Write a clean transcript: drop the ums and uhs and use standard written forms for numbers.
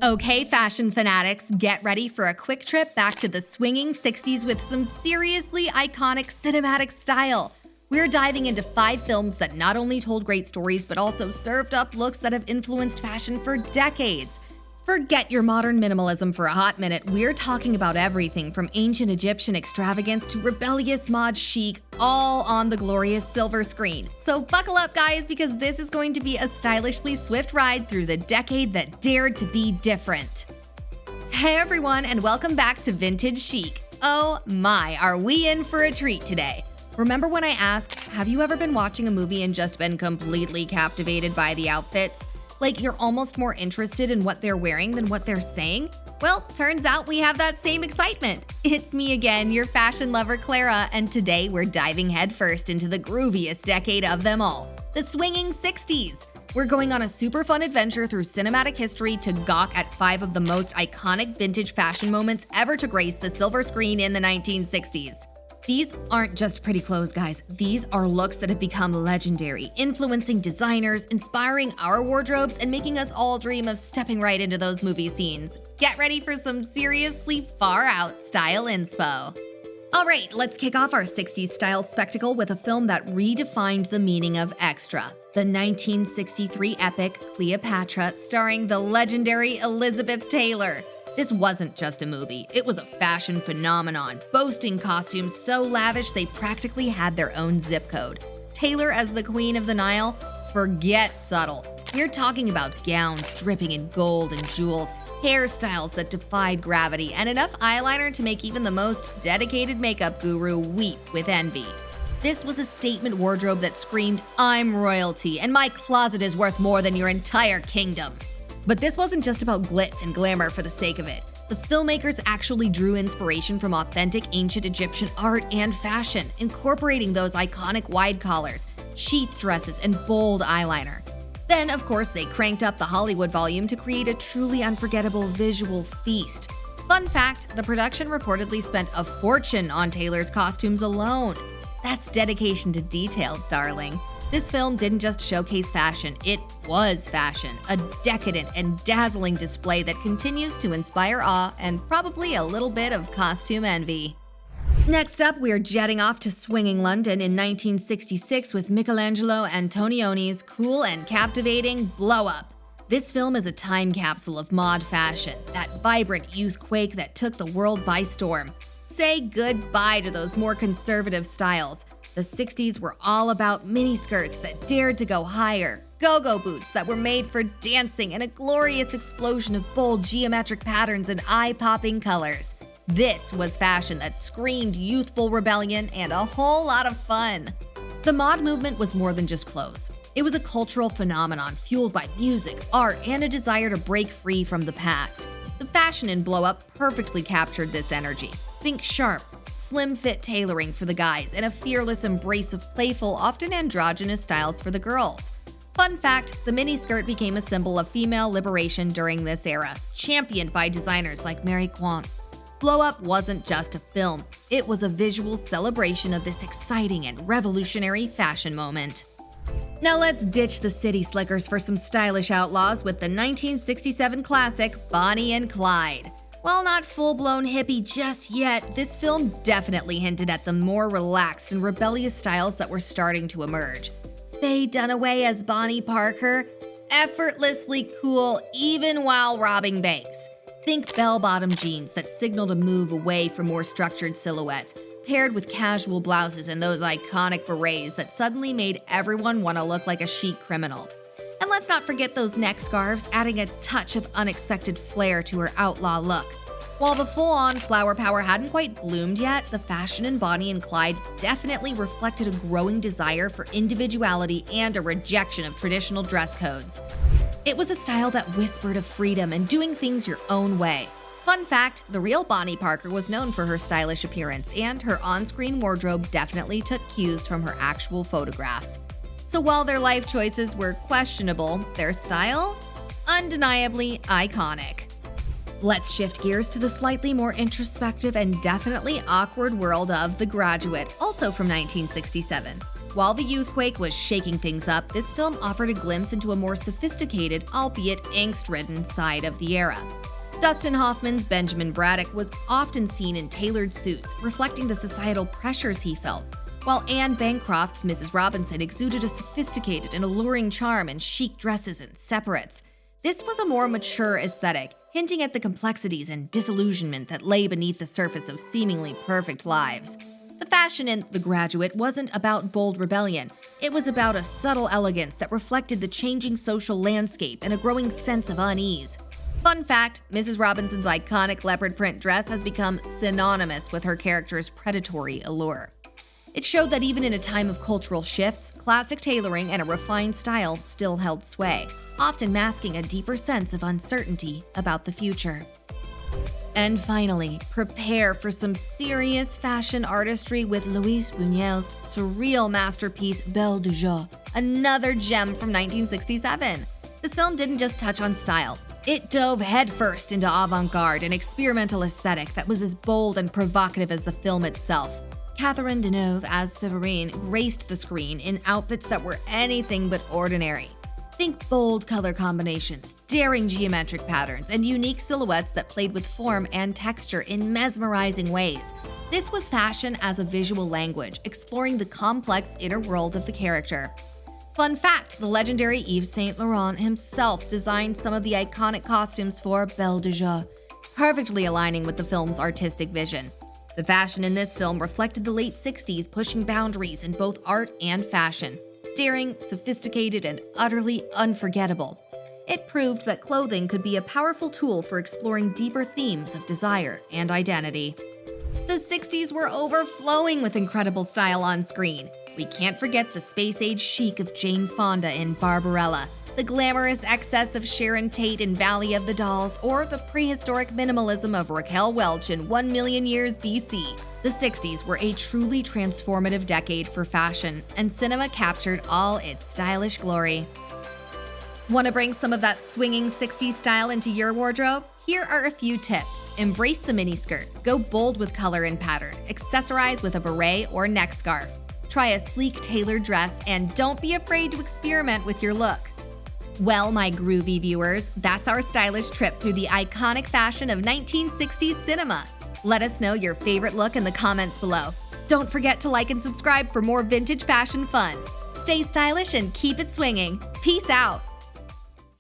Okay, fashion fanatics, get ready for a quick trip back to the swinging 60s with some seriously iconic cinematic style. We're diving into 5 films that not only told great stories, but also served up looks that have influenced fashion for decades. Forget your modern minimalism for a hot minute. We're talking about everything from ancient Egyptian extravagance to rebellious mod chic, all on the glorious silver screen. So buckle up, guys, because this is going to be a stylishly swift ride through the decade that dared to be different. Hey everyone, and welcome back to Vintage Chic. Oh my, are we in for a treat today? Remember when I asked, have you ever been watching a movie and just been completely captivated by the outfits? Like you're almost more interested in what they're wearing than what they're saying? Well, turns out we have that same excitement. It's me again, your fashion lover Clara, and today we're diving headfirst into the grooviest decade of them all, the swinging 60s. We're going on a super fun adventure through cinematic history to gawk at 5 of the most iconic vintage fashion moments ever to grace the silver screen in the 1960s. These aren't just pretty clothes, guys. These are looks that have become legendary, influencing designers, inspiring our wardrobes, and making us all dream of stepping right into those movie scenes. Get ready for some seriously far-out style inspo. All right, let's kick off our 60s style spectacle with a film that redefined the meaning of extra. The 1963 epic Cleopatra, starring the legendary Elizabeth Taylor. This wasn't just a movie, it was a fashion phenomenon, boasting costumes so lavish they practically had their own zip code. Taylor as the Queen of the Nile? Forget subtle. We're talking about gowns dripping in gold and jewels, hairstyles that defied gravity, and enough eyeliner to make even the most dedicated makeup guru weep with envy. This was a statement wardrobe that screamed, "I'm royalty, and my closet is worth more than your entire kingdom." But this wasn't just about glitz and glamour for the sake of it. The filmmakers actually drew inspiration from authentic ancient Egyptian art and fashion, incorporating those iconic wide collars, sheath dresses, and bold eyeliner. Then, of course, they cranked up the Hollywood volume to create a truly unforgettable visual feast. Fun fact, the production reportedly spent a fortune on Taylor's costumes alone. That's dedication to detail, darling. This film didn't just showcase fashion, it was fashion, a decadent and dazzling display that continues to inspire awe and probably a little bit of costume envy. Next up, we're jetting off to swinging London in 1966 with Michelangelo Antonioni's cool and captivating Blow Up. This film is a time capsule of mod fashion, that vibrant youth quake that took the world by storm. Say goodbye to those more conservative styles. The 60s were all about miniskirts that dared to go higher, go-go boots that were made for dancing, and a glorious explosion of bold geometric patterns and eye-popping colors. This was fashion that screamed youthful rebellion and a whole lot of fun. The mod movement was more than just clothes. It was a cultural phenomenon fueled by music, art, and a desire to break free from the past. The fashion in Blow Up perfectly captured this energy. Think sharp, slim fit tailoring for the guys, and a fearless embrace of playful, often androgynous styles for the girls. Fun fact, the miniskirt became a symbol of female liberation during this era, championed by designers like Mary Quant. Blow Up wasn't just a film, it was a visual celebration of this exciting and revolutionary fashion moment. Now let's ditch the city slickers for some stylish outlaws with the 1967 classic Bonnie and Clyde. While not full-blown hippie just yet, this film definitely hinted at the more relaxed and rebellious styles that were starting to emerge. Faye Dunaway as Bonnie Parker, effortlessly cool even while robbing banks. Think bell-bottom jeans that signaled a move away from more structured silhouettes, paired with casual blouses and those iconic berets that suddenly made everyone want to look like a chic criminal. And let's not forget those neck scarves, adding a touch of unexpected flair to her outlaw look. While the full-on flower power hadn't quite bloomed yet, the fashion in Bonnie and Clyde definitely reflected a growing desire for individuality and a rejection of traditional dress codes. It was a style that whispered of freedom and doing things your own way. Fun fact, the real Bonnie Parker was known for her stylish appearance, and her on-screen wardrobe definitely took cues from her actual photographs. So while their life choices were questionable, their style? Undeniably iconic. Let's shift gears to the slightly more introspective and definitely awkward world of The Graduate, also from 1967. While the youthquake was shaking things up, this film offered a glimpse into a more sophisticated, albeit angst-ridden, side of the era. Dustin Hoffman's Benjamin Braddock was often seen in tailored suits, reflecting the societal pressures he felt, while Anne Bancroft's Mrs. Robinson exuded a sophisticated and alluring charm in chic dresses and separates. This was a more mature aesthetic, hinting at the complexities and disillusionment that lay beneath the surface of seemingly perfect lives. The fashion in The Graduate wasn't about bold rebellion. It was about a subtle elegance that reflected the changing social landscape and a growing sense of unease. Fun fact, Mrs. Robinson's iconic leopard print dress has become synonymous with her character's predatory allure. It showed that even in a time of cultural shifts, classic tailoring and a refined style still held sway, often masking a deeper sense of uncertainty about the future. And finally, prepare for some serious fashion artistry with Louis Buñuel's surreal masterpiece Belle de Jour, another gem from 1967. This film didn't just touch on style. It dove headfirst into avant-garde and experimental aesthetic that was as bold and provocative as the film itself. Catherine Deneuve as Séverine graced the screen in outfits that were anything but ordinary. Think bold color combinations, daring geometric patterns, and unique silhouettes that played with form and texture in mesmerizing ways. This was fashion as a visual language, exploring the complex inner world of the character. Fun fact, the legendary Yves Saint Laurent himself designed some of the iconic costumes for Belle de Jour, perfectly aligning with the film's artistic vision. The fashion in this film reflected the late 60s, pushing boundaries in both art and fashion. Daring, sophisticated, and utterly unforgettable. It proved that clothing could be a powerful tool for exploring deeper themes of desire and identity. The 60s were overflowing with incredible style on screen. We can't forget the space-age chic of Jane Fonda in Barbarella, the glamorous excess of Sharon Tate in Valley of the Dolls, or the prehistoric minimalism of Raquel Welch in 1 Million Years BC. The 60s were a truly transformative decade for fashion, and cinema captured all its stylish glory. Want to bring some of that swinging 60s style into your wardrobe? Here are a few tips. Embrace the miniskirt. Go bold with color and pattern. Accessorize with a beret or neck scarf. Try a sleek tailored dress, and don't be afraid to experiment with your look. Well, my groovy viewers, that's our stylish trip through the iconic fashion of 1960s cinema. Let us know your favorite look in the comments below. Don't forget to like and subscribe for more vintage fashion fun. Stay stylish and keep it swinging. Peace out.